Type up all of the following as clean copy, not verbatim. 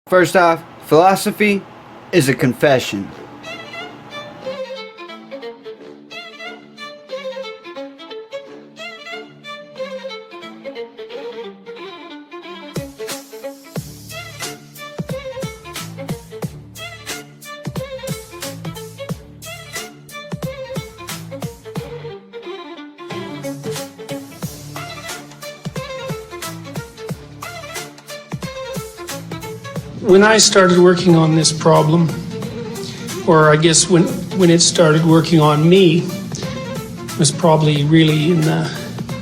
First off, philosophy is a confession. When I started working on this problem, or I guess when it started working on me, it was probably really in the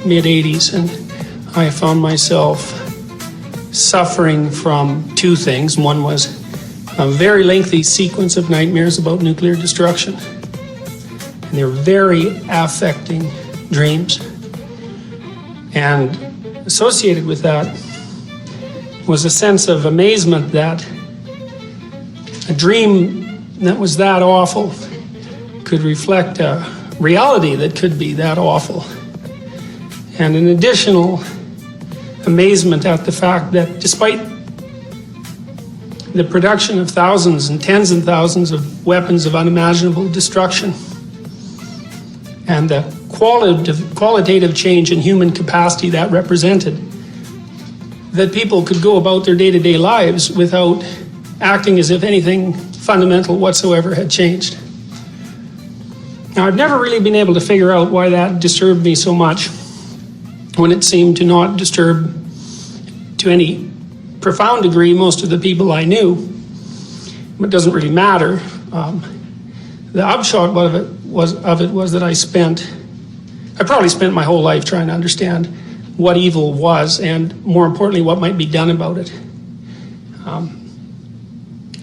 mid-'80s, and I found myself suffering from two things. One was a very lengthy sequence of nightmares about nuclear destruction, and they were very affecting dreams. And associated with that was a sense of amazement that a dream that was that awful could reflect a reality that could be that awful. And an additional amazement at the fact that despite the production of thousands and tens and thousands of weapons of unimaginable destruction and the qualitative change in human capacity that represented, that people could go about their day-to-day lives without acting as if anything fundamental whatsoever had changed. Now, I've never really been able to figure out why that disturbed me so much when it seemed to not disturb to any profound degree most of the people I knew. But it doesn't really matter. The upshot of it was that I probably spent my whole life trying to understand what evil was, and more importantly, what might be done about it.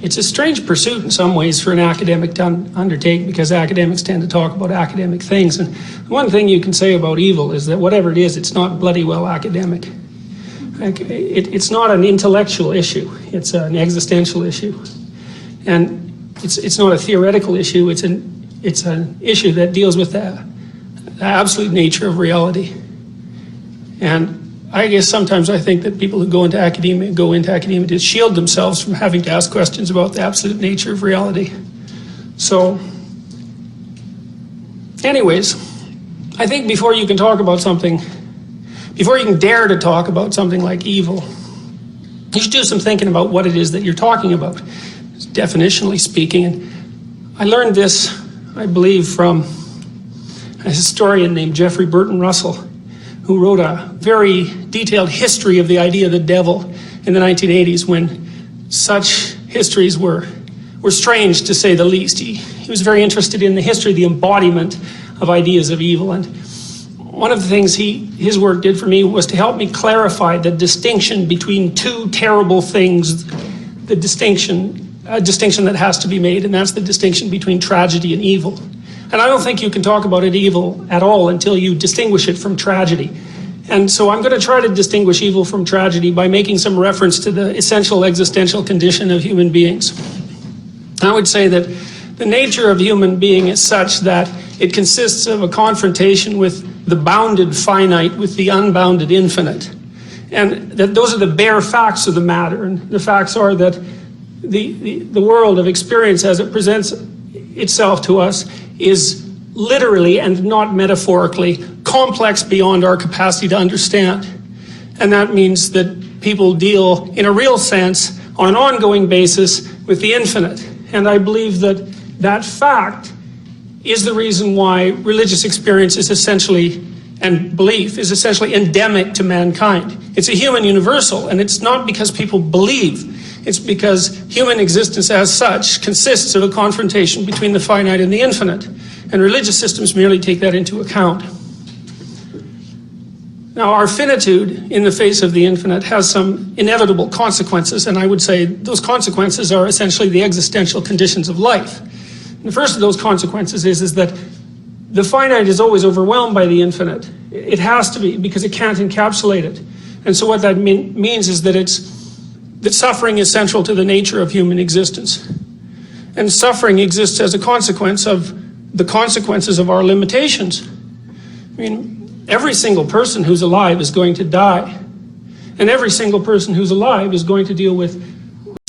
It's a strange pursuit in some ways for an academic to undertake, because academics tend to talk about academic things. And one thing you can say about evil is that whatever it is, it's not bloody well academic. It's not an intellectual issue, it's an existential issue. And it's not a theoretical issue, it's an issue that deals with the absolute nature of reality. And I guess sometimes I think that people who go into academia to shield themselves from having to ask questions about the absolute nature of reality. So, anyways, I think before you can dare to talk about something like evil, you should do some thinking about what it is that you're talking about, definitionally speaking. And I learned this, I believe, from a historian named Jeffrey Burton Russell, who wrote a very detailed history of the idea of the devil in the 1980s, when such histories were strange, to say the least. He was very interested in the history, the embodiment of ideas of evil. And one of the things his work did for me was to help me clarify the distinction between two terrible things, a distinction that has to be made, and that's the distinction between tragedy and evil. And I don't think you can talk about it evil at all until you distinguish it from tragedy. And so I'm going to try to distinguish evil from tragedy by making some reference to the essential existential condition of human beings. I would say that the nature of human being is such that it consists of a confrontation with the bounded finite with the unbounded infinite. And that those are the bare facts of the matter. And the facts are that the world of experience as it presents itself to us is literally and not metaphorically complex beyond our capacity to understand. And that means that people deal in a real sense on an ongoing basis with the infinite. And I believe that that fact is the reason why religious experience is essentially, and belief is essentially endemic to mankind. It's a human universal, and it's not because people believe. It's because human existence as such consists of a confrontation between the finite and the infinite. And religious systems merely take that into account. Now, our finitude in the face of the infinite has some inevitable consequences, and I would say those consequences are essentially the existential conditions of life. And the first of those consequences is that the finite is always overwhelmed by the infinite. It has to be, because it can't encapsulate it. And so what that means is that that suffering is central to the nature of human existence. And suffering exists as a consequence of the consequences of our limitations. I mean, every single person who's alive is going to die. And every single person who's alive is going to deal with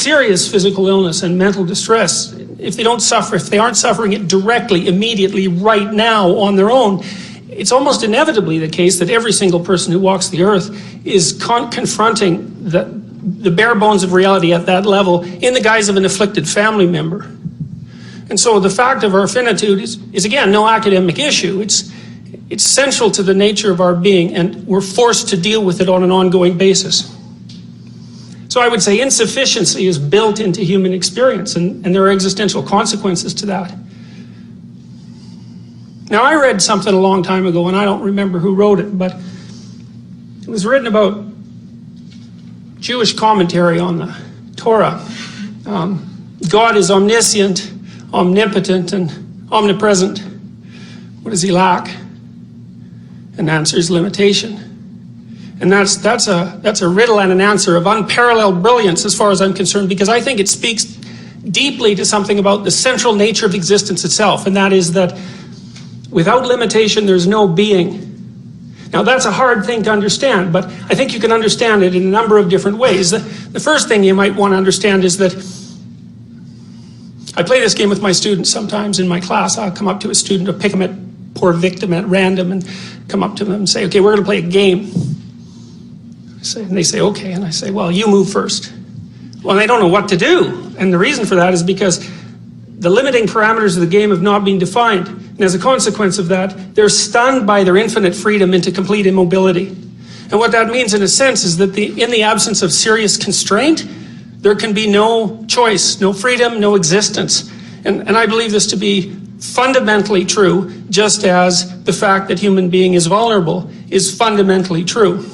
serious physical illness and mental distress, if they aren't suffering it directly, immediately, right now on their own, it's almost inevitably the case that every single person who walks the earth is confronting the bare bones of reality at that level in the guise of an afflicted family member. And so the fact of our finitude is again, no academic issue. It's central to the nature of our being, and we're forced to deal with it on an ongoing basis. So I would say insufficiency is built into human experience, and there are existential consequences to that. Now, I read something a long time ago, and I don't remember who wrote it, but it was written about Jewish commentary on the Torah. God is omniscient, omnipotent, and omnipresent. What does he lack? And the answer is limitation. And that's a riddle and an answer of unparalleled brilliance as far as I'm concerned, because I think it speaks deeply to something about the central nature of existence itself, and that is that without limitation, there's no being. Now, that's a hard thing to understand, but I think you can understand it in a number of different ways. The first thing you might want to understand is that I play this game with my students sometimes in my class. I'll come up to a student, or pick them at poor victim at random, and come up to them and say, okay, we're going to play a game. And they say, okay. And I say, well, you move first. Well, they don't know what to do. And the reason for that is because the limiting parameters of the game have not been defined. And as a consequence of that, they're stunned by their infinite freedom into complete immobility. And what that means, in a sense, is that in the absence of serious constraint, there can be no choice, no freedom, no existence. And I believe this to be fundamentally true, just as the fact that human being is vulnerable is fundamentally true.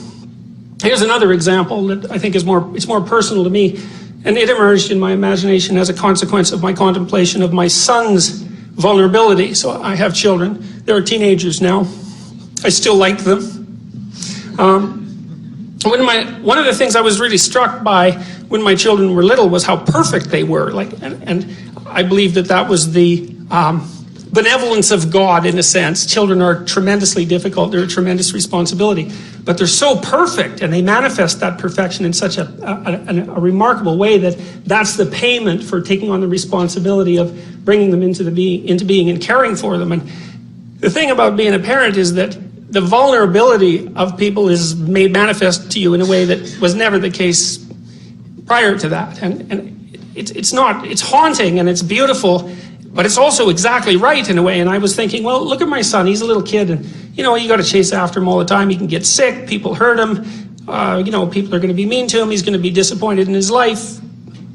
Here's another example that I think is more personal to me, and it emerged in my imagination as a consequence of my contemplation of my son's vulnerability. So I have children. They're teenagers now. I still like them. One of the things I was really struck by when my children were little was how perfect they were. And I believe that was the benevolence of God, in a sense. Children are tremendously difficult. They're a tremendous responsibility. But they're so perfect, and they manifest that perfection in such a remarkable way that's the payment for taking on the responsibility of bringing them into being and caring for them. And the thing about being a parent is that the vulnerability of people is made manifest to you in a way that was never the case prior to that. And it's haunting and it's beautiful, but it's also exactly right in a way. And I was thinking, well, look at my son. He's a little kid, and you got to chase after him all the time. He can get sick. People hurt him. People are going to be mean to him. He's going to be disappointed in his life.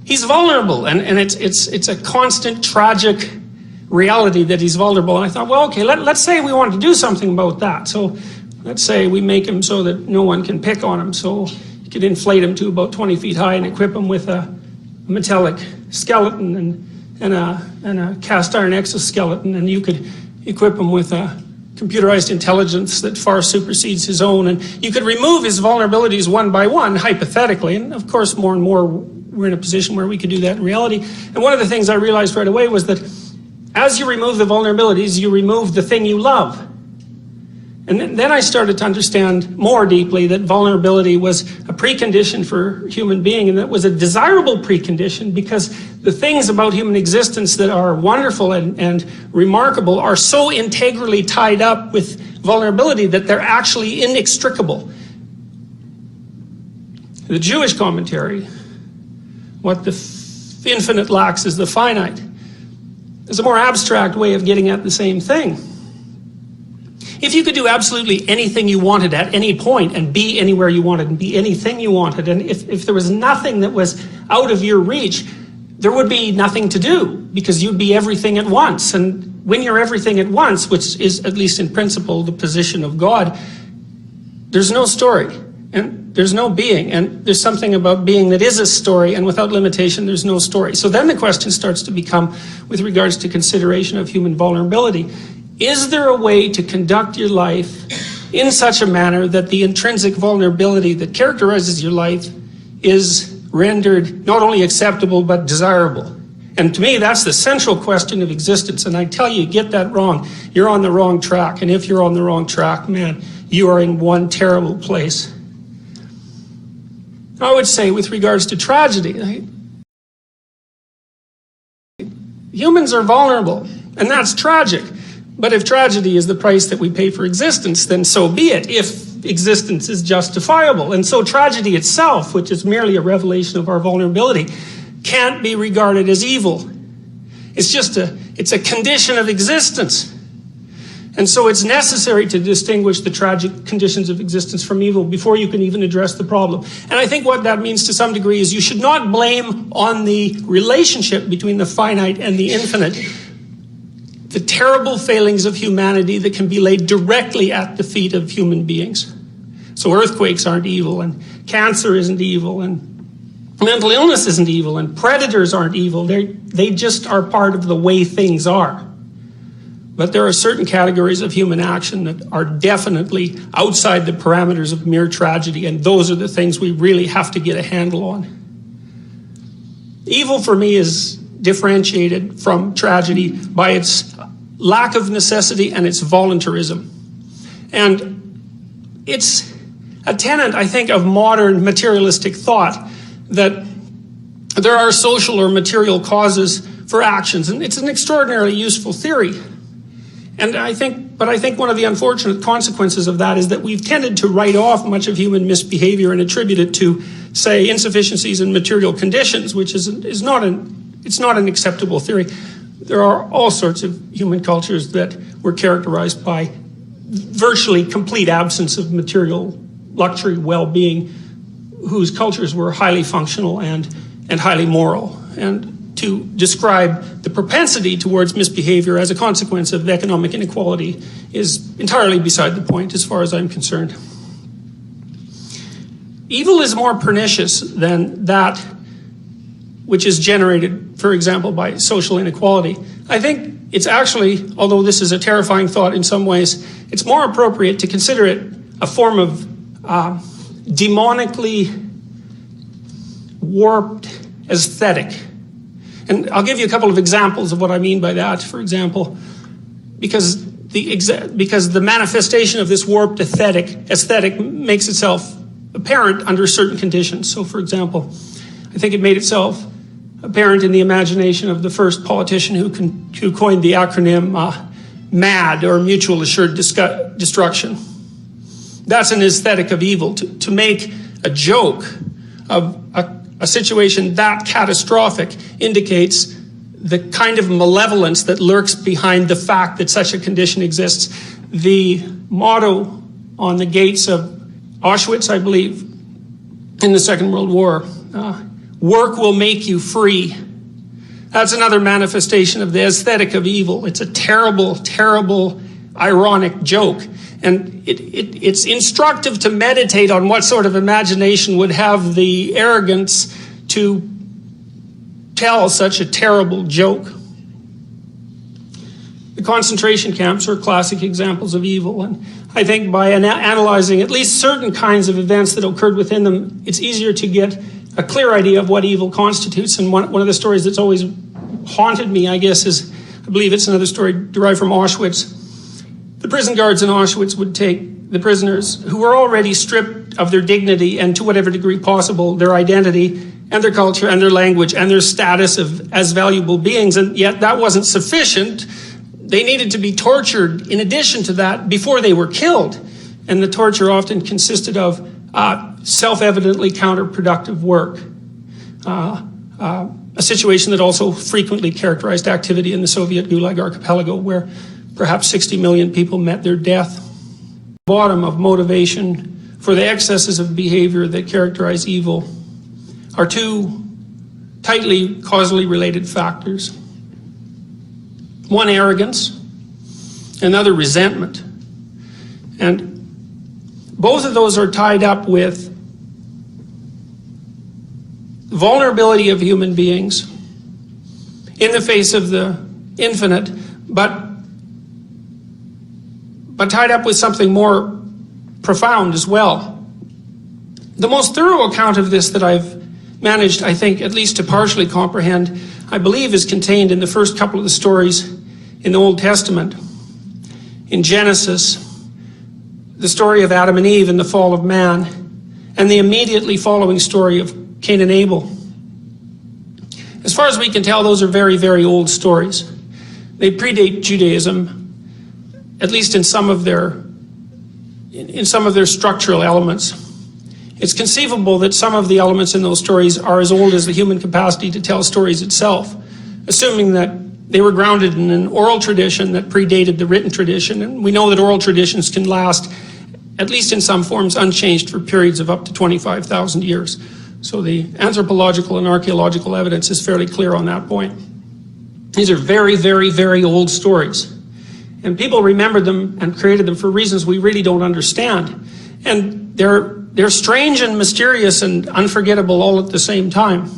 He's vulnerable, and it's a constant tragic reality that he's vulnerable. And I thought, well, okay, let's say we wanted to do something about that. So let's say we make him so that no one can pick on him. So you could inflate him to about 20 feet high and equip him with a metallic skeleton and a cast iron exoskeleton, and you could equip him with a computerized intelligence that far supersedes his own, and you could remove his vulnerabilities one by one, hypothetically, and of course more and more we're in a position where we could do that in reality. And one of the things I realized right away was that as you remove the vulnerabilities, you remove the thing you love. And then I started to understand more deeply that vulnerability was a precondition for human being, and that was a desirable precondition, because the things about human existence that are wonderful and remarkable are so integrally tied up with vulnerability that they're actually inextricable. The Jewish commentary, what the infinite lacks is the finite, is a more abstract way of getting at the same thing. If you could do absolutely anything you wanted at any point, and be anywhere you wanted, and be anything you wanted, and if there was nothing that was out of your reach, there would be nothing to do, because you'd be everything at once. And when you're everything at once, which is, at least in principle, the position of God, there's no story, and there's no being, and there's something about being that is a story, and without limitation, there's no story. So then the question starts to become, with regards to consideration of human vulnerability, is there a way to conduct your life in such a manner that the intrinsic vulnerability that characterizes your life is rendered not only acceptable but desirable? And to me, that's the central question of existence. And I tell you, get that wrong, you're on the wrong track. And if you're on the wrong track, man, you are in one terrible place. I would say, with regards to tragedy, Humans are vulnerable, and that's tragic. But if tragedy is the price that we pay for existence, then so be it, if existence is justifiable. And so tragedy itself, which is merely a revelation of our vulnerability, can't be regarded as evil. It's a condition of existence. And so it's necessary to distinguish the tragic conditions of existence from evil before you can even address the problem. And I think what that means to some degree is you should not blame on the relationship between the finite and the infinite the terrible failings of humanity that can be laid directly at the feet of human beings. So earthquakes aren't evil, and cancer isn't evil, and mental illness isn't evil, and predators aren't evil. They just are part of the way things are. But there are certain categories of human action that are definitely outside the parameters of mere tragedy, and those are the things we really have to get a handle on. Evil for me is differentiated from tragedy by its lack of necessity and its voluntarism. And it's a tenet, I think, of modern materialistic thought that there are social or material causes for actions, and it's an extraordinarily useful theory. And I think one of the unfortunate consequences of that is that we've tended to write off much of human misbehavior and attribute it to, say, insufficiencies in material conditions, which is not an acceptable theory. There are all sorts of human cultures that were characterized by virtually complete absence of material luxury, well-being, whose cultures were highly functional and highly moral. And to describe the propensity towards misbehavior as a consequence of economic inequality is entirely beside the point as far as I'm concerned. Evil is more pernicious than that which is generated, for example, by social inequality. I think it's actually, although this is a terrifying thought in some ways, it's more appropriate to consider it a form of demonically warped aesthetic. And I'll give you a couple of examples of what I mean by that. For example, because the manifestation of this warped aesthetic makes itself apparent under certain conditions. So, for example, I think it made itself apparent in the imagination of the first politician who coined the acronym MAD, or Mutual Assured Destruction. That's an aesthetic of evil, to make a joke of a situation that catastrophic indicates the kind of malevolence that lurks behind the fact that such a condition exists. The motto on the gates of Auschwitz, I believe, in the Second World War, work will make you free. That's another manifestation of the aesthetic of evil. It's a terrible, terrible, ironic joke. And it's instructive to meditate on what sort of imagination would have the arrogance to tell such a terrible joke. The concentration camps are classic examples of evil, and I think by analyzing at least certain kinds of events that occurred within them, it's easier to get a clear idea of what evil constitutes. And one of the stories that's always haunted me, I guess, is, I believe it's another story derived from Auschwitz. The prison guards in Auschwitz would take the prisoners who were already stripped of their dignity and, to whatever degree possible, their identity and their culture and their language and their status as valuable beings, and yet that wasn't sufficient. They needed to be tortured in addition to that before they were killed. And the torture often consisted of self-evidently counterproductive work, a situation that also frequently characterized activity in the Soviet Gulag archipelago, where perhaps 60 million people met their death. Bottom of motivation for the excesses of behavior that characterize evil are two tightly causally related factors. One, arrogance, another, resentment. And both of those are tied up with vulnerability of human beings in the face of the infinite, but tied up with something more profound as well. The most thorough account of this that I've managed, I think, at least to partially comprehend, I believe is contained in the first couple of the stories in the Old Testament. In Genesis, the story of Adam and Eve and the fall of man, and the immediately following story of Cain and Abel. As far as we can tell, those are very, very old stories. They predate Judaism, at least in some of their structural elements. It's conceivable that some of the elements in those stories are as old as the human capacity to tell stories itself, assuming that they were grounded in an oral tradition that predated the written tradition. And we know that oral traditions can last, at least in some forms, unchanged for periods of up to 25,000 years. So the anthropological and archaeological evidence is fairly clear on that point. These are very, very, very old stories. And people remembered them and created them for reasons we really don't understand. And they're strange and mysterious and unforgettable all at the same time.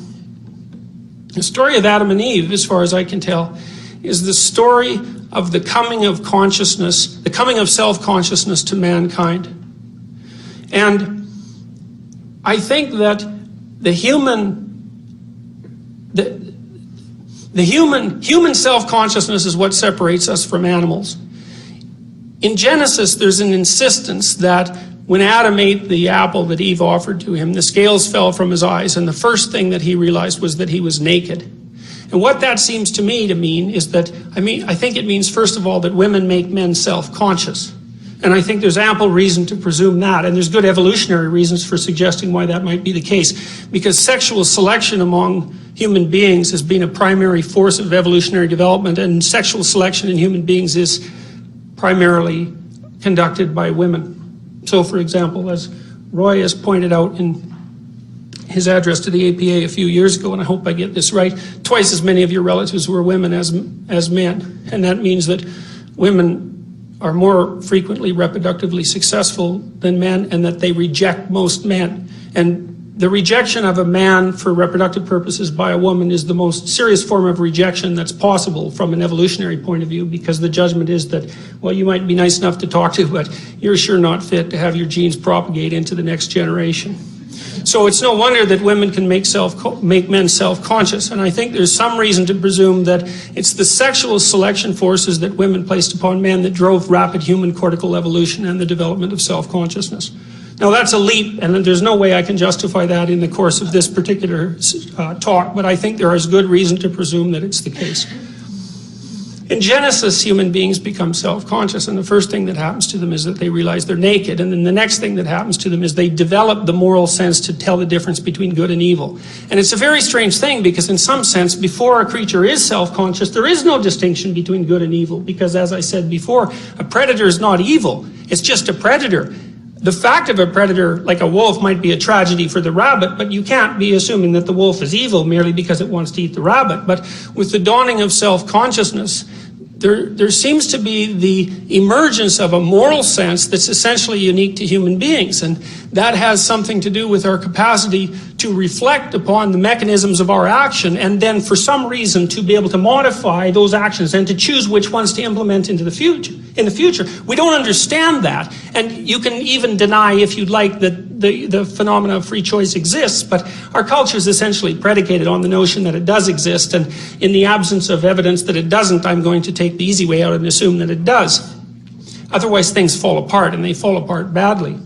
The story of Adam and Eve, as far as I can tell, is the story of the coming of consciousness, the coming of self-consciousness to mankind. And I think that the human self-consciousness is what separates us from animals. In Genesis, there's an insistence that when Adam ate the apple that Eve offered to him, the scales fell from his eyes, and the first thing that he realized was that he was naked. And what that seems to me to mean is that, I think it means, first of all, that women make men self-conscious. And I think there's ample reason to presume that, and there's good evolutionary reasons for suggesting why that might be the case, because sexual selection among human beings has been a primary force of evolutionary development, and sexual selection in human beings is primarily conducted by women. So, for example, as Roy has pointed out in his address to the APA a few years ago, and I hope I get this right, twice as many of your relatives were women as men. And that means that women are more frequently reproductively successful than men, and that they reject most men. And the rejection of a man for reproductive purposes by a woman is the most serious form of rejection that's possible from an evolutionary point of view, because the judgment is that, well, you might be nice enough to talk to, but you're sure not fit to have your genes propagate into the next generation. So it's no wonder that women can make men self-conscious, and I think there's some reason to presume that it's the sexual selection forces that women placed upon men that drove rapid human cortical evolution and the development of self-consciousness. Now that's a leap, and there's no way I can justify that in the course of this particular talk, but I think there is good reason to presume that it's the case. In Genesis, human beings become self-conscious, and the first thing that happens to them is that they realize they're naked, and then the next thing that happens to them is they develop the moral sense to tell the difference between good and evil. And it's a very strange thing, because in some sense, before a creature is self-conscious, there is no distinction between good and evil, because as I said before, a predator is not evil, it's just a predator. The fact of a predator, like a wolf, might be a tragedy for the rabbit, but you can't be assuming that the wolf is evil merely because it wants to eat the rabbit. But with the dawning of self-consciousness, there seems to be the emergence of a moral sense that's essentially unique to human beings, and that has something to do with our capacity to reflect upon the mechanisms of our action, and then for some reason to be able to modify those actions and to choose which ones to implement into the future. In the future, we don't understand that, and you can even deny, if you'd like, that the phenomena of free choice exists, but our culture is essentially predicated on the notion that it does exist, and in the absence of evidence that it doesn't, I'm going to take the easy way out and assume that it does. Otherwise, things fall apart, and they fall apart badly.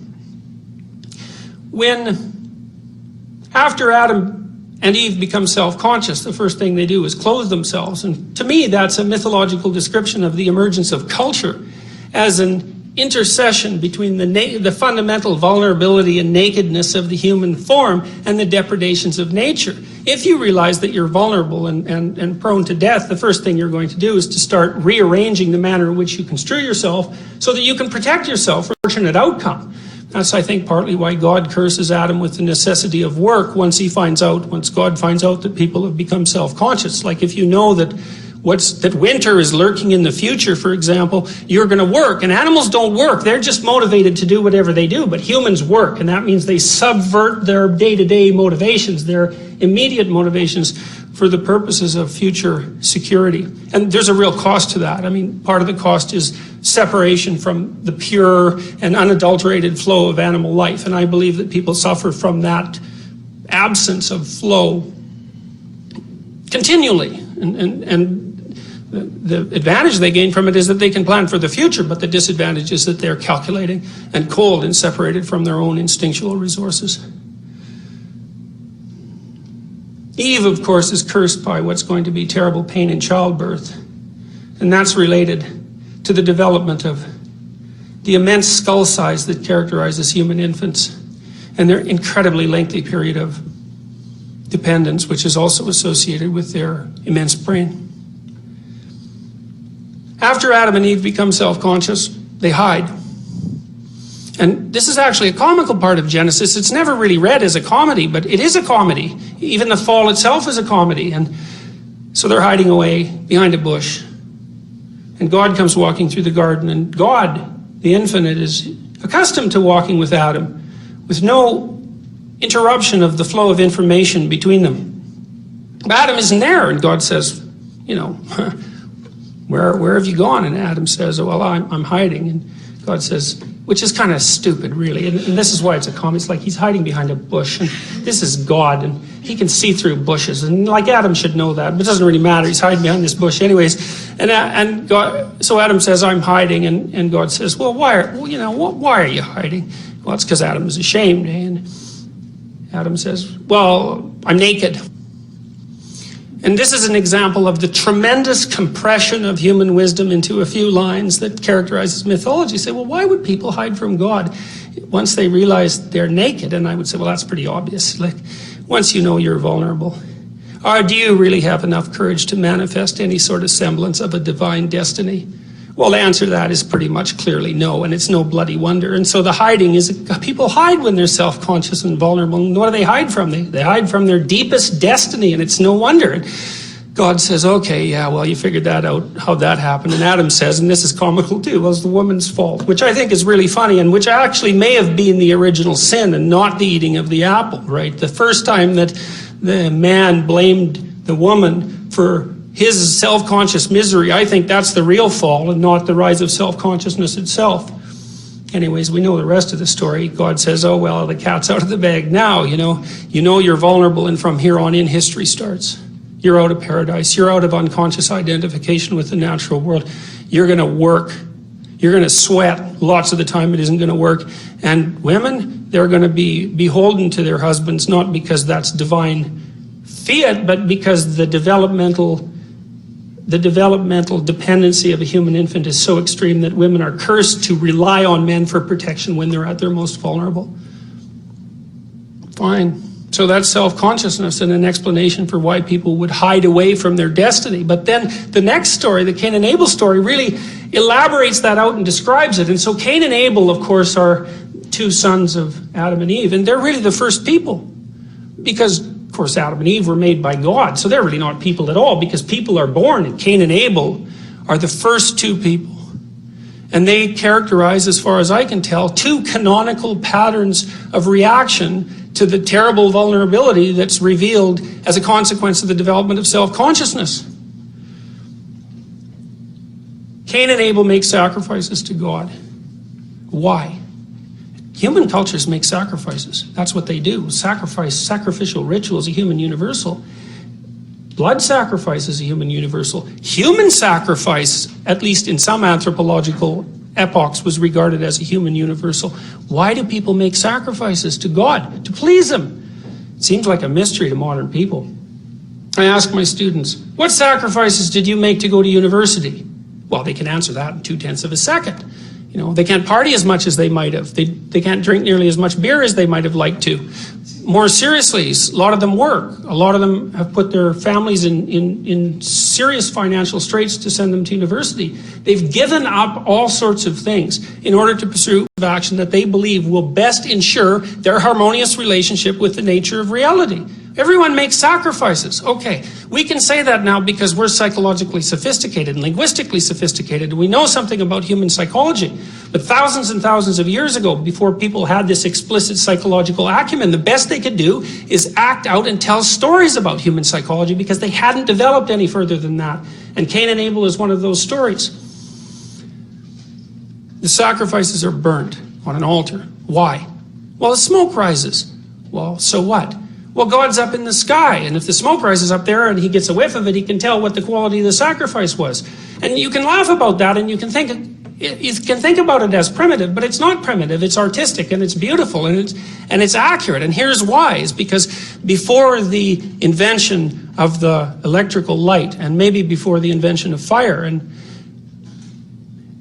After Adam and Eve become self-conscious, the first thing they do is clothe themselves, and to me that's a mythological description of the emergence of culture as an intercession between the fundamental vulnerability and nakedness of the human form and the depredations of nature. If you realize that you're vulnerable and prone to death, the first thing you're going to do is to start rearranging the manner in which you construe yourself so that you can protect yourself from a fortunate outcome. That's, I think, partly why God curses Adam with the necessity of work once God finds out that people have become self-conscious. Like if you know that winter is lurking in the future, for example, you're going to work. And animals don't work. They're just motivated to do whatever they do. But humans work, and that means they subvert their day-to-day motivations, their immediate motivations, for the purposes of future security. And there's a real cost to that. I mean, part of the cost is separation from the pure and unadulterated flow of animal life. And I believe that people suffer from that absence of flow continually. And the advantage they gain from it is that they can plan for the future, but the disadvantage is that they're calculating and cold and separated from their own instinctual resources. Eve, of course, is cursed by what's going to be terrible pain in childbirth. And that's related to the development of the immense skull size that characterizes human infants and their incredibly lengthy period of dependence, which is also associated with their immense brain. After Adam and Eve become self-conscious, they hide. And this is actually a comical part of Genesis. It's never really read as a comedy, but it is a comedy. Even the fall itself is a comedy. And so they're hiding away behind a bush. And God comes walking through the garden, and God, the infinite, is accustomed to walking with Adam with no interruption of the flow of information between them. Adam isn't there, and God says, where have you gone? And Adam says, well, I'm hiding. And God says, which is kind of stupid, really. And this is why it's a comedy. It's like he's hiding behind a bush. And this is God, and he can see through bushes. And like Adam should know that, but it doesn't really matter. He's hiding behind this bush anyways. And God, so Adam says, I'm hiding. And God says, well, why are you hiding? Well, it's because Adam is ashamed. And Adam says, well, I'm naked. And this is an example of the tremendous compression of human wisdom into a few lines that characterizes mythology. You say, well, why would people hide from God once they realize they're naked? And I would say, well, that's pretty obvious. Like, once you know you're vulnerable. Or do you really have enough courage to manifest any sort of semblance of a divine destiny? Well, the answer to that is pretty much clearly no, and it's no bloody wonder. And so the hiding is, people hide when they're self-conscious and vulnerable. And what do they hide from? They hide from their deepest destiny, and it's no wonder. And God says, okay, yeah, well, you figured that out, how that happened. And Adam says, and this is comical too, well, it's the woman's fault, which I think is really funny, and which actually may have been the original sin and not the eating of the apple, right? The first time that the man blamed the woman for his self-conscious misery, I think that's the real fall and not the rise of self-consciousness itself. Anyways, we know the rest of the story. God says, oh, well, the cat's out of the bag now, you know you're vulnerable, and from here on in, history starts. You're out of paradise. You're out of unconscious identification with the natural world. You're going to work. You're going to sweat. Lots of the time it isn't going to work. And women, they're going to be beholden to their husbands, not because that's divine fiat, but because the developmental dependency of a human infant is so extreme that women are cursed to rely on men for protection when they're at their most vulnerable. Fine. So that's self-consciousness and an explanation for why people would hide away from their destiny. But then the next story, the Cain and Abel story, really elaborates that out and describes it. And so Cain and Abel, of course, are two sons of Adam and Eve, and they're really the first people. Because, of course, Adam and Eve were made by God, so they're really not people at all, because people are born, and Cain and Abel are the first two people. And they characterize, as far as I can tell, two canonical patterns of reaction to the terrible vulnerability that's revealed as a consequence of the development of self-consciousness. Cain and Abel make sacrifices to God. Why? Human cultures make sacrifices. That's what they do. Sacrificial ritual is a human universal. Blood sacrifice is a human universal. Human sacrifice, at least in some anthropological epochs, was regarded as a human universal. Why do people make sacrifices to God? To please Him. It seems like a mystery to modern people. I ask my students, what sacrifices did you make to go to university? Well, they can answer that in 0.2 of a second. They can't party as much as they might have. They can't drink nearly as much beer as they might have liked to. More seriously, a lot of them work. A lot of them have put their families in serious financial straits to send them to university. They've given up all sorts of things in order to pursue action that they believe will best ensure their harmonious relationship with the nature of reality. Everyone makes sacrifices. Okay, we can say that now because we're psychologically sophisticated and linguistically sophisticated, and we know something about human psychology. But thousands and thousands of years ago, before people had this explicit psychological acumen, the best they could do is act out and tell stories about human psychology because they hadn't developed any further than that. And Cain and Abel is one of those stories. The sacrifices are burnt on an altar. Why? Well, the smoke rises. Well, so what? Well, God's up in the sky, and if the smoke rises up there and He gets a whiff of it, He can tell what the quality of the sacrifice was. And you can laugh about that, and you can think, You can think about it as primitive, but it's not primitive. It's artistic, and it's beautiful, and it's accurate. And here's why: is because before the invention of the electrical light, and maybe before the invention of fire, and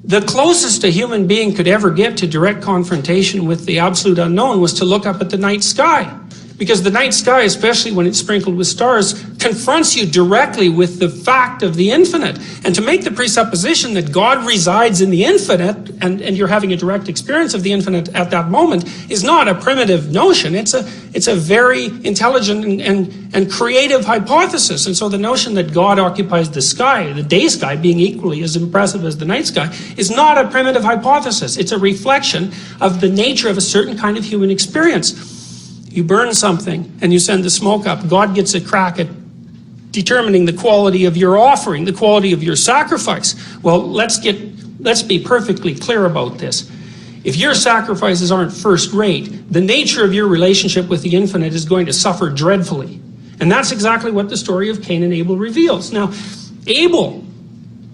the closest a human being could ever get to direct confrontation with the absolute unknown was to look up at the night sky. Because the night sky, especially when it's sprinkled with stars, confronts you directly with the fact of the infinite. And to make the presupposition that God resides in the infinite, and you're having a direct experience of the infinite at that moment, is not a primitive notion. It's a very intelligent and creative hypothesis. And so the notion that God occupies the sky, the day sky being equally as impressive as the night sky, is not a primitive hypothesis. It's a reflection of the nature of a certain kind of human experience. You burn something and you send the smoke up. God gets a crack at determining the quality of your offering, the quality of your sacrifice. Well, let's be perfectly clear about this. If your sacrifices aren't first rate, the nature of your relationship with the infinite is going to suffer dreadfully. And that's exactly what the story of Cain and Abel reveals. Now, Abel,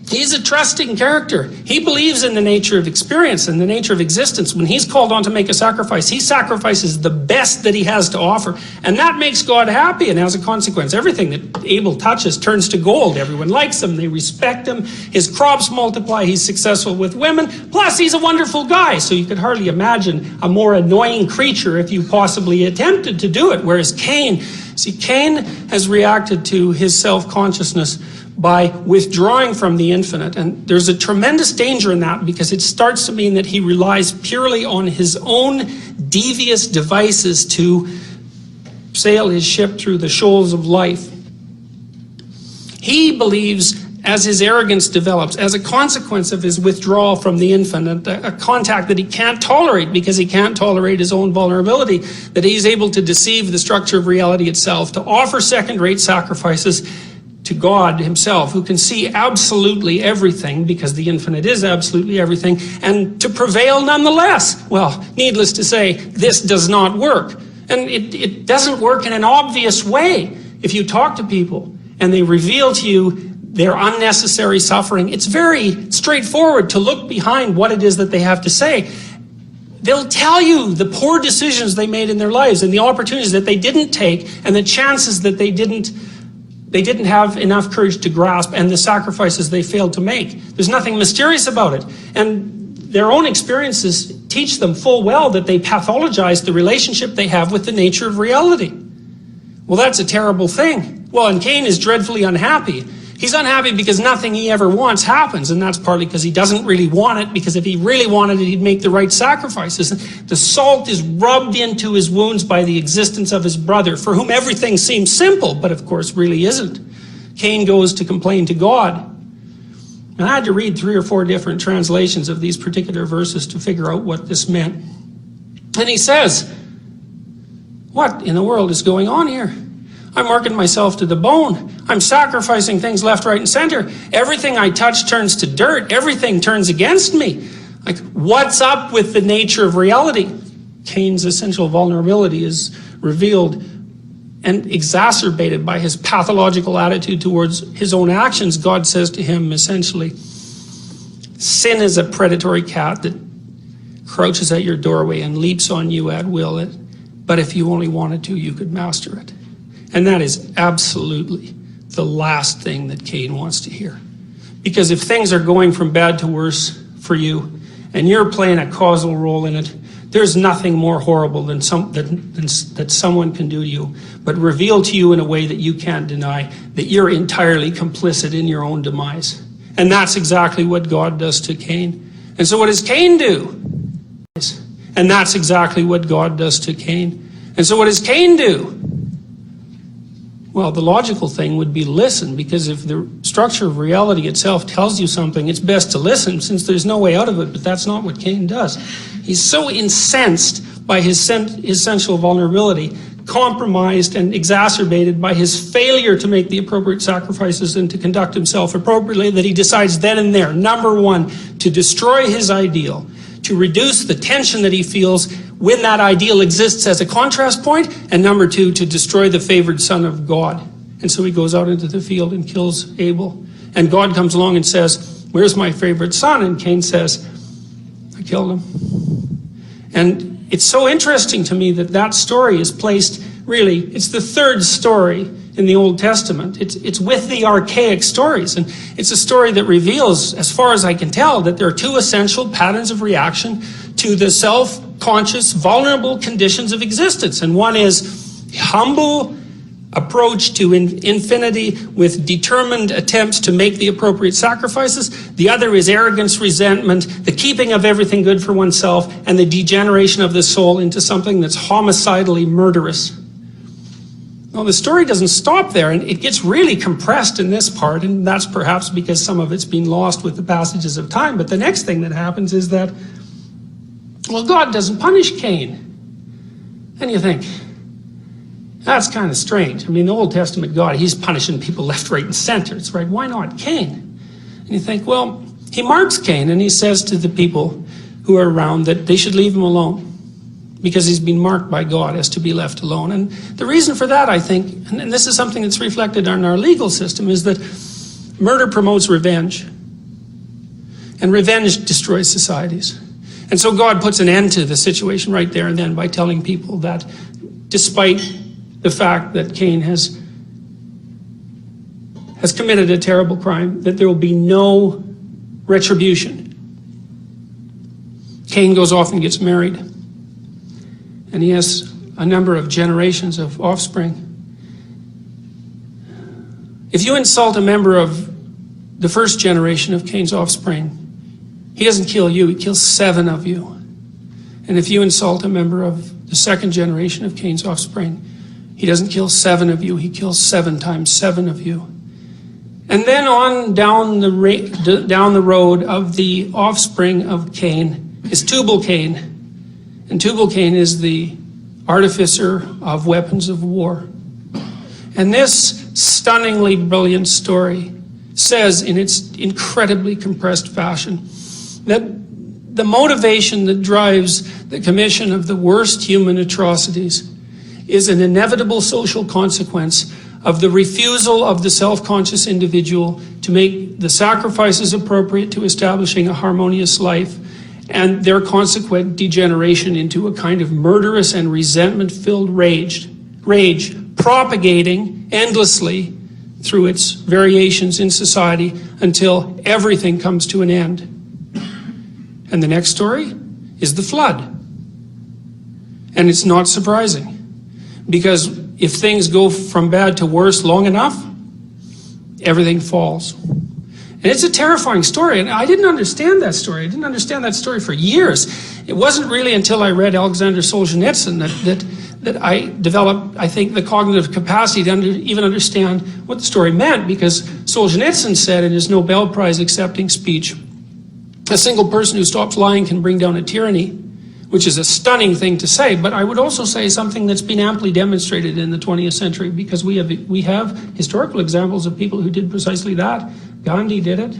he's a trusting character. He believes in the nature of experience and the nature of existence. When he's called on to make a sacrifice, he sacrifices the best that he has to offer. And that makes God happy. And as a consequence, everything that Abel touches turns to gold. Everyone likes him. They respect him. His crops multiply. He's successful with women. Plus, he's a wonderful guy. So you could hardly imagine a more annoying creature if you possibly attempted to do it. Whereas Cain has reacted to his self-consciousness by withdrawing from the infinite. And there's a tremendous danger in that, because it starts to mean that he relies purely on his own devious devices to sail his ship through the shoals of life. He believes, as his arrogance develops, as a consequence of his withdrawal from the infinite, a contact that he can't tolerate because he can't tolerate his own vulnerability, that he's able to deceive the structure of reality itself, to offer second-rate sacrifices to God himself, who can see absolutely everything, because the infinite is absolutely everything, and to prevail nonetheless. Well, needless to say, this does not work. And it doesn't work in an obvious way. If you talk to people and they reveal to you their unnecessary suffering, it's very straightforward to look behind what it is that they have to say. They'll tell you the poor decisions they made in their lives, and the opportunities that they didn't take, and the chances that they didn't have enough courage to grasp, and the sacrifices they failed to make. There's nothing mysterious about it. And their own experiences teach them full well that they pathologize the relationship they have with the nature of reality. Well, that's a terrible thing. Well, and Cain is dreadfully unhappy. He's unhappy because nothing he ever wants happens, and that's partly because he doesn't really want it, because if he really wanted it, he'd make the right sacrifices. The salt is rubbed into his wounds by the existence of his brother, for whom everything seems simple, but of course really isn't. Cain goes to complain to God. And I had to read 3 or 4 different translations of these particular verses to figure out what this meant. And he says, what in the world is going on here? I'm working myself to the bone. I'm sacrificing things left, right, and center. Everything I touch turns to dirt. Everything turns against me. Like, what's up with the nature of reality? Cain's essential vulnerability is revealed and exacerbated by his pathological attitude towards his own actions. God says to him, essentially, sin is a predatory cat that crouches at your doorway and leaps on you at will. But if you only wanted to, you could master it. And that is absolutely the last thing that Cain wants to hear. Because if things are going from bad to worse for you, and you're playing a causal role in it, there's nothing more horrible than that someone can do to you, but reveal to you in a way that you can't deny that you're entirely complicit in your own demise. And that's exactly what God does to Cain. And so what does Cain do? And that's exactly what God does to Cain. And so what does Cain do? Well, the logical thing would be listen, because if the structure of reality itself tells you something, it's best to listen, since there's no way out of it. But that's not what Cain does. He's so incensed by his sensual vulnerability, compromised and exacerbated by his failure to make the appropriate sacrifices and to conduct himself appropriately, that he decides then and there, number one, to destroy his ideal, to reduce the tension that he feels when that ideal exists as a contrast point, and number two, to destroy the favored son of God. And so he goes out into the field and kills Abel. And God comes along and says, where's my favorite son? And Cain says, I killed him. And it's so interesting to me that that story is placed, really, it's the third story in the Old Testament. It's with the archaic stories. And it's a story that reveals, as far as I can tell, that there are two essential patterns of reaction to the self-conscious, vulnerable conditions of existence. And one is humble approach to infinity with determined attempts to make the appropriate sacrifices. The other is arrogance, resentment, the keeping of everything good for oneself, and the degeneration of the soul into something that's homicidally murderous. Well, the story doesn't stop there, and it gets really compressed in this part, and that's perhaps because some of it's been lost with the passages of time. But the next thing that happens is that, well, God doesn't punish Cain. And you think, that's kind of strange. I mean, the Old Testament God, he's punishing people left, right, and center. It's right, why not Cain? And you think, well, he marks Cain, and he says to the people who are around that they should leave him alone because he's been marked by God as to be left alone. And the reason for that, I think, and this is something that's reflected in our legal system, is that murder promotes revenge. And revenge destroys societies. And so God puts an end to the situation right there and then by telling people that despite the fact that Cain has committed a terrible crime, that there will be no retribution. Cain goes off and gets married. And he has a number of generations of offspring. If you insult a member of the first generation of Cain's offspring, he doesn't kill you, he kills 7 of you. And if you insult a member of the second generation of Cain's offspring, he doesn't kill 7 of you, he kills 7 times 7 of you. And then on down the road of the offspring of Cain is Tubal-Cain. And Tubal-Cain is the artificer of weapons of war. And this stunningly brilliant story says in its incredibly compressed fashion that the motivation that drives the commission of the worst human atrocities is an inevitable social consequence of the refusal of the self-conscious individual to make the sacrifices appropriate to establishing a harmonious life, and their consequent degeneration into a kind of murderous and resentment-filled rage propagating endlessly through its variations in society until everything comes to an end. And the next story is the flood. And it's not surprising, because if things go from bad to worse long enough, everything falls. And it's a terrifying story, and I didn't understand that story. I didn't understand that story for years. It wasn't really until I read Alexander Solzhenitsyn that I developed, I think, the cognitive capacity to even understand what the story meant, because Solzhenitsyn said in his Nobel Prize accepting speech, a single person who stops lying can bring down a tyranny, which is a stunning thing to say, but I would also say something that's been amply demonstrated in the 20th century, because we have historical examples of people who did precisely that. Gandhi did it,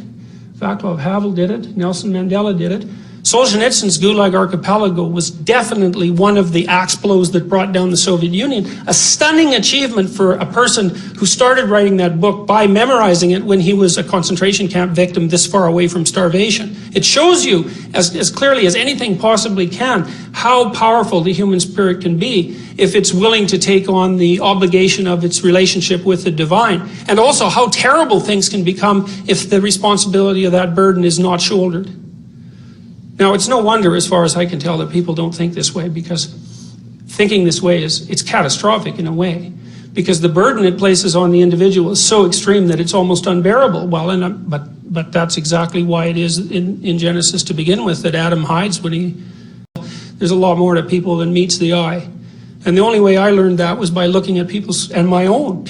Václav Havel did it, Nelson Mandela did it. Solzhenitsyn's Gulag Archipelago was definitely one of the axe blows that brought down the Soviet Union. A stunning achievement for a person who started writing that book by memorizing it when he was a concentration camp victim this far away from starvation. It shows you, as clearly as anything possibly can, how powerful the human spirit can be if it's willing to take on the obligation of its relationship with the divine, and also how terrible things can become if the responsibility of that burden is not shouldered. Now, it's no wonder, as far as I can tell, that people don't think this way, because thinking this way it's catastrophic in a way, because the burden it places on the individual is so extreme that it's almost unbearable. Well, but that's exactly why it is in Genesis to begin with that Adam hides when there's a lot more to people than meets the eye. And the only way I learned that was by looking at people's and my own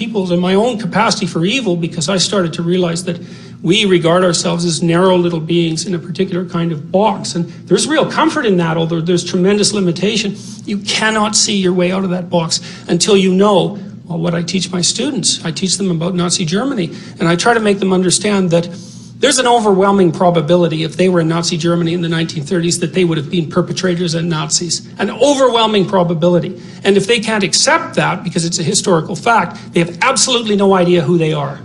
capacity for evil, because I started to realize that we regard ourselves as narrow little beings in a particular kind of box. And there's real comfort in that, although there's tremendous limitation. You cannot see your way out of that box until you know, well, what I teach my students. I teach them about Nazi Germany, and I try to make them understand that there's an overwhelming probability, if they were in Nazi Germany in the 1930s, that they would have been perpetrators and Nazis. An overwhelming probability. And if they can't accept that, because it's a historical fact, they have absolutely no idea who they are.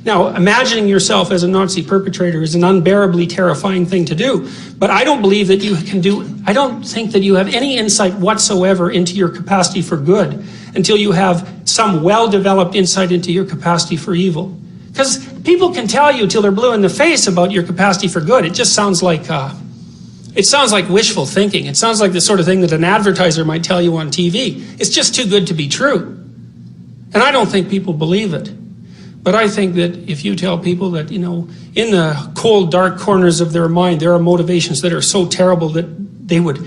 Now, imagining yourself as a Nazi perpetrator is an unbearably terrifying thing to do, but I don't believe that you can do, I don't think that you have any insight whatsoever into your capacity for good until you have some well-developed insight into your capacity for evil. Because people can tell you till they're blue in the face about your capacity for good. It just sounds like, wishful thinking. It sounds like the sort of thing that an advertiser might tell you on TV. It's just too good to be true. And I don't think people believe it. But I think that if you tell people that, in the cold, dark corners of their mind, there are motivations that are so terrible that they would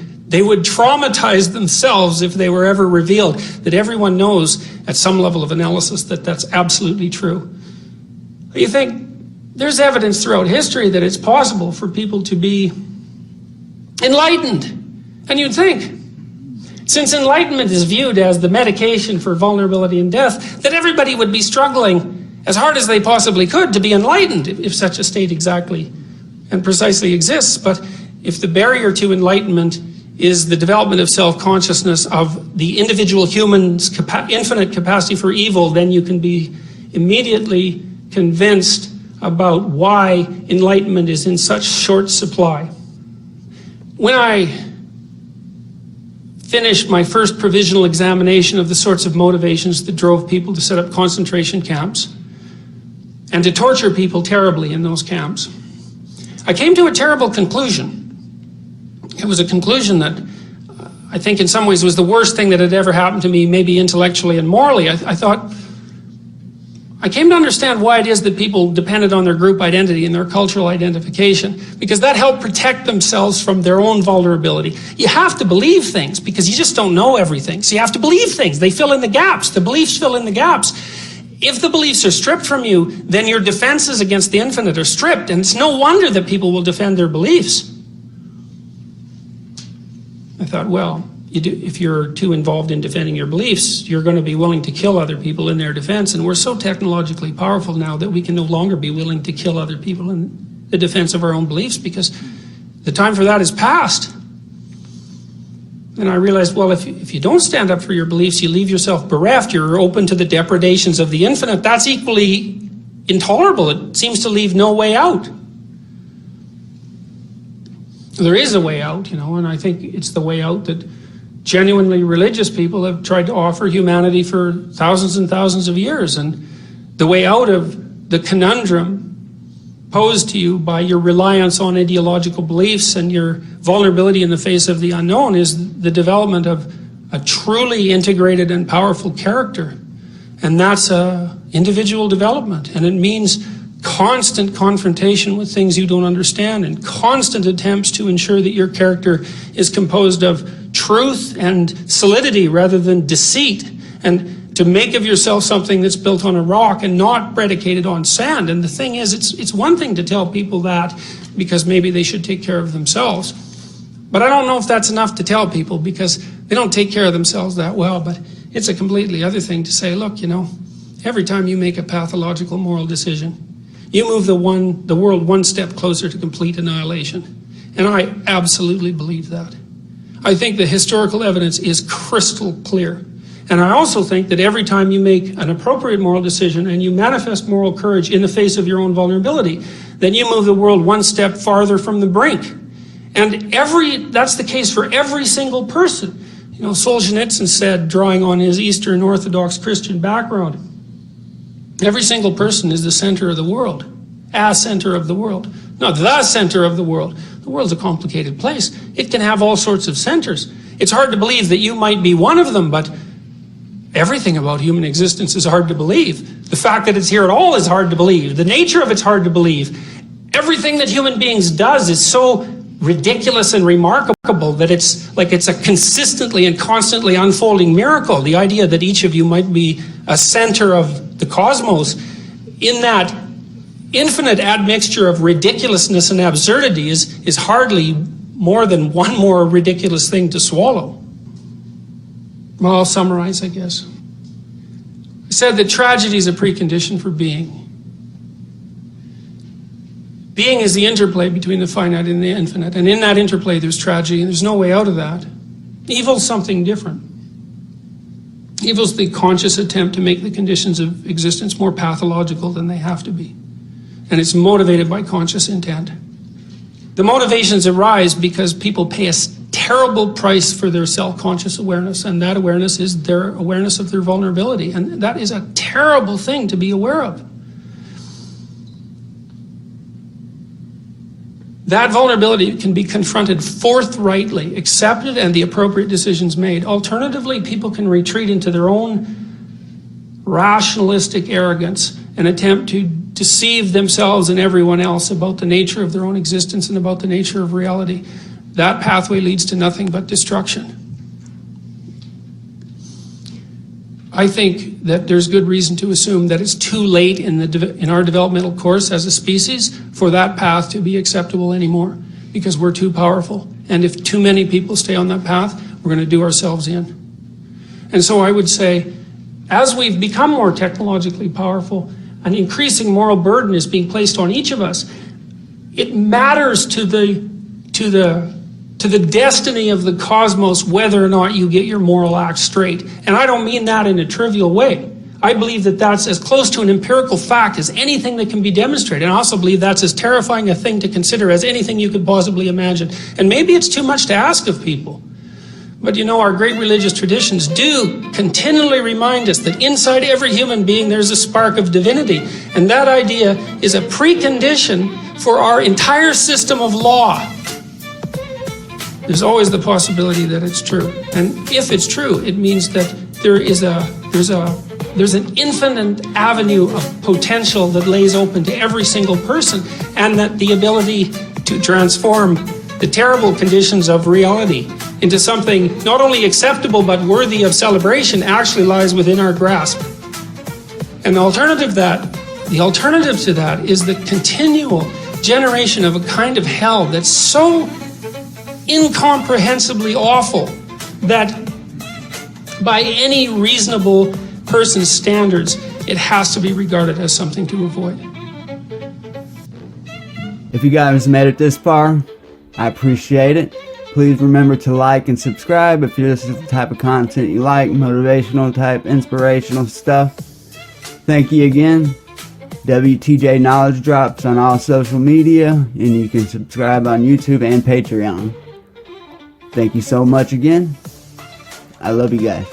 traumatize themselves if they were ever revealed, that everyone knows at some level of analysis that that's absolutely true. You think there's evidence throughout history that it's possible for people to be enlightened. And you'd think, since enlightenment is viewed as the medication for vulnerability and death, that everybody would be struggling as hard as they possibly could to be enlightened, if such a state exactly and precisely exists. But if the barrier to enlightenment is the development of self-consciousness of the individual human's infinite capacity for evil, then you can be immediately convinced about why enlightenment is in such short supply. When I finished my first provisional examination of the sorts of motivations that drove people to set up concentration camps and to torture people terribly in those camps, I came to a terrible conclusion. It was a conclusion that I think in some ways was the worst thing that had ever happened to me, maybe intellectually and morally. I came to understand why it is that people depended on their group identity and their cultural identification, because that helped protect themselves from their own vulnerability. You have to believe things because you just don't know everything. So you have to believe things. They fill in the gaps. The beliefs fill in the gaps. If the beliefs are stripped from you, then your defenses against the infinite are stripped, and it's no wonder that people will defend their beliefs. I thought, well, if you're too involved in defending your beliefs, you're going to be willing to kill other people in their defense. And we're so technologically powerful now that we can no longer be willing to kill other people in the defense of our own beliefs, because the time for that is past. And I realized, well, if you don't stand up for your beliefs, you leave yourself bereft. You're open to the depredations of the infinite. That's equally intolerable. It seems to leave no way out. There is a way out, and I think it's the way out that genuinely religious people have tried to offer humanity for thousands and thousands of years. And the way out of the conundrum posed to you by your reliance on ideological beliefs and your vulnerability in the face of the unknown is the development of a truly integrated and powerful character. And that's individual development. And it means constant confrontation with things you don't understand and constant attempts to ensure that your character is composed of truth and solidity rather than deceit, and to make of yourself something that's built on a rock and not predicated on sand. And the thing is, it's one thing to tell people that because maybe they should take care of themselves. But I don't know if that's enough to tell people because they don't take care of themselves that well. But it's a completely other thing to say, look, every time you make a pathological moral decision, you move the world one step closer to complete annihilation. And I absolutely believe that. I think the historical evidence is crystal clear. And I also think that every time you make an appropriate moral decision and you manifest moral courage in the face of your own vulnerability, then you move the world one step farther from the brink. And that's the case for every single person. Solzhenitsyn said, drawing on his Eastern Orthodox Christian background, every single person is the center of the world, a center of the world, not the center of the world. The world's a complicated place. It can have all sorts of centers. It's hard to believe that you might be one of them, but everything about human existence is hard to believe. The fact that it's here at all is hard to believe. The nature of it's hard to believe. Everything that human beings does is so ridiculous and remarkable that it's a consistently and constantly unfolding miracle. The idea that each of you might be a center of the cosmos in that infinite admixture of ridiculousness and absurdity is hardly more than one more ridiculous thing to swallow. Well, I'll summarize, I guess. I said that tragedy is a precondition for being. Being is the interplay between the finite and the infinite, and in that interplay there's tragedy, and there's no way out of that. Evil's something different. Evil is the conscious attempt to make the conditions of existence more pathological than they have to be. And it's motivated by conscious intent. The motivations arise because people pay a terrible price for their self-conscious awareness, and that awareness is their awareness of their vulnerability. And that is a terrible thing to be aware of. That vulnerability can be confronted forthrightly, accepted, and the appropriate decisions made. Alternatively, people can retreat into their own rationalistic arrogance and attempt to deceive themselves and everyone else about the nature of their own existence and about the nature of reality. That pathway leads to nothing but destruction. I think that there's good reason to assume that it's too late in our developmental course as a species for that path to be acceptable anymore, because we're too powerful. And if too many people stay on that path, we're going to do ourselves in. And so I would say, as we've become more technologically powerful, an increasing moral burden is being placed on each of us. It matters to the destiny of the cosmos whether or not you get your moral act straight. And I don't mean that in a trivial way. I believe that that's as close to an empirical fact as anything that can be demonstrated. And I also believe that's as terrifying a thing to consider as anything you could possibly imagine. And maybe it's too much to ask of people. But you know, our great religious traditions do continually remind us that inside every human being there's a spark of divinity. And that idea is a precondition for our entire system of law. There's always the possibility that it's true. And if it's true, it means that there's an infinite avenue of potential that lays open to every single person, and that the ability to transform the terrible conditions of reality into something not only acceptable but worthy of celebration actually lies within our grasp. And the alternative to that is the continual generation of a kind of hell that's so incomprehensibly awful that by any reasonable person's standards, it has to be regarded as something to avoid. If you guys made it this far, I appreciate it. Please remember to like and subscribe if this is the type of content you like, motivational type, inspirational stuff. Thank you again. WTJ Knowledge Drops on all social media, and you can subscribe on YouTube and Patreon. Thank you so much again. I love you guys.